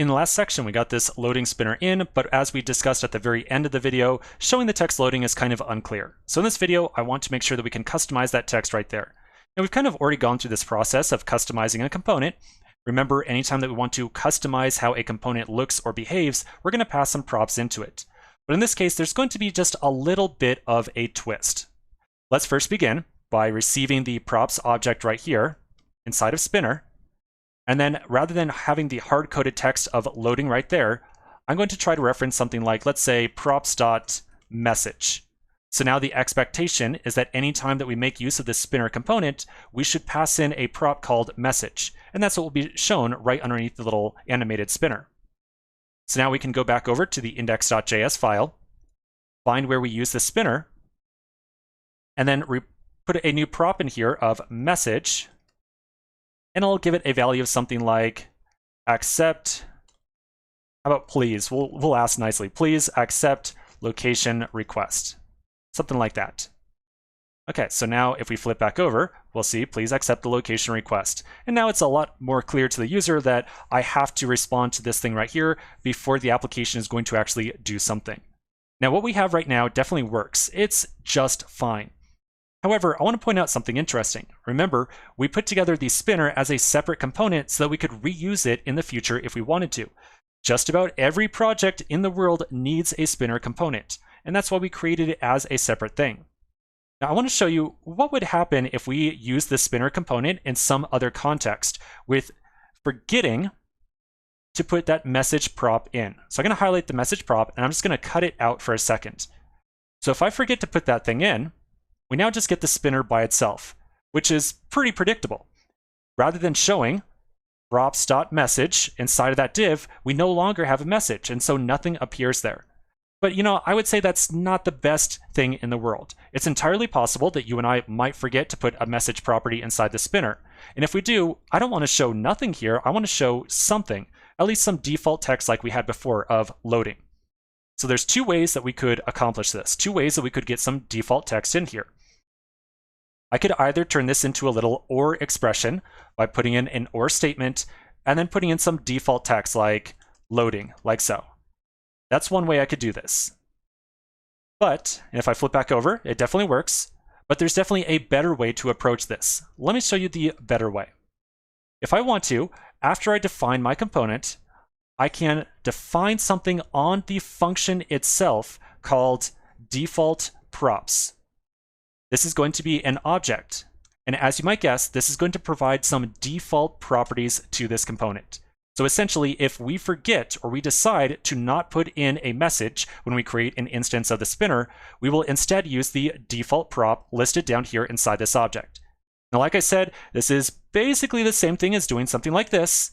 In the last section, we got this loading spinner in, but as we discussed at the very end of the video, showing the text loading is kind of unclear. So in this video, I want to make sure that we can customize that text right there. And we've kind of already gone through this process of customizing a component. Remember, anytime that we want to customize how a component looks or behaves, we're going to pass some props into it. But in this case, there's going to be just a little bit of a twist. Let's first begin by receiving the props object right here inside of spinner. And then rather than having the hard-coded text of loading right there, I'm going to try to reference something like, let's say, props.message. So now the expectation is that anytime that we make use of this spinner component, we should pass in a prop called message. And that's what will be shown right underneath the little animated spinner. So now we can go back over to the index.js file, find where we use the spinner, and then put a new prop in here of message. And I'll give it a value of something like accept, how about please? We'll ask nicely, please accept location request. Something like that. Okay, so now if we flip back over, we'll see please accept the location request. And now it's a lot more clear to the user that I have to respond to this thing right here before the application is going to actually do something. Now what we have right now definitely works. It's just fine. However, I want to point out something interesting. Remember, we put together the spinner as a separate component so that we could reuse it in the future if we wanted to. Just about every project in the world needs a spinner component, and that's why we created it as a separate thing. Now, I want to show you what would happen if we use the spinner component in some other context with forgetting to put that message prop in. So I'm going to highlight the message prop, and I'm just going to cut it out for a second. So if I forget to put that thing in, we now just get the spinner by itself, which is pretty predictable. Rather than showing props.message inside of that div, we no longer have a message, and so nothing appears there. But I would say that's not the best thing in the world. It's entirely possible that you and I might forget to put a message property inside the spinner. And if we do, I don't want to show nothing here, I want to show something, at least some default text like we had before of loading. So there's two ways that we could accomplish this, two ways that we could get some default text in here. I could either turn this into a little OR expression by putting in an OR statement and then putting in some default text like loading, like so. That's one way I could do this. But, and if I flip back over, it definitely works, but there's definitely a better way to approach this. Let me show you the better way. If I want to, after I define my component, I can define something on the function itself called default props. This is going to be an object. And as you might guess, this is going to provide some default properties to this component. So essentially, if we forget or we decide to not put in a message when we create an instance of the spinner, we will instead use the default prop listed down here inside this object. Now, like I said, this is basically the same thing as doing something like this,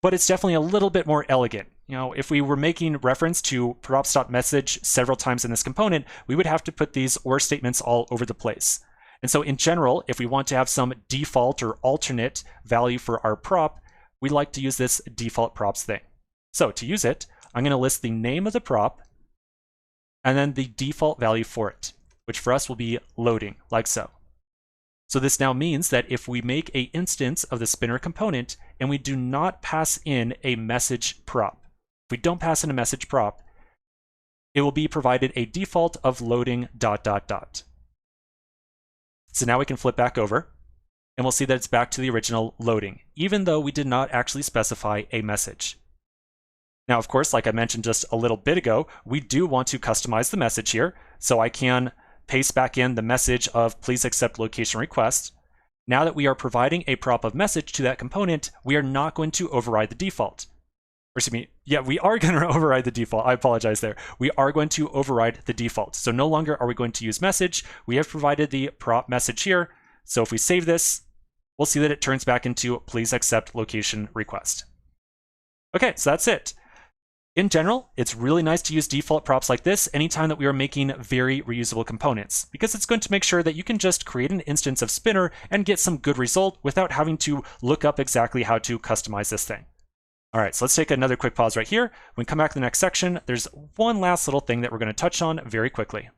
but it's definitely a little bit more elegant. If we were making reference to props.message several times in this component, we would have to put these OR statements all over the place. And so in general, if we want to have some default or alternate value for our prop, we like to use this default props thing. So to use it, I'm going to list the name of the prop and then the default value for it, which for us will be loading, like so. So this now means that if we make an instance of the spinner component and we do not pass in a message prop, if we don't pass in a message prop, it will be provided a default of loading ... So now we can flip back over and we'll see that it's back to the original loading, even though we did not actually specify a message. Now, of course, like I mentioned just a little bit ago, we do want to customize the message here. So I can paste back in the message of please accept location request. Now that we are providing a prop of message to that component, we are not going to override the default. Or excuse me, yeah, we are going to override the default. I apologize there. We are going to override the default. So no longer are we going to use message. We have provided the prop message here. So if we save this, we'll see that it turns back into please accept location request. Okay, so that's it. In general, it's really nice to use default props like this anytime that we are making very reusable components, because it's going to make sure that you can just create an instance of spinner and get some good result without having to look up exactly how to customize this thing. All right, so let's take another quick pause right here. When we come back to the next section, there's one last little thing that we're going to touch on very quickly.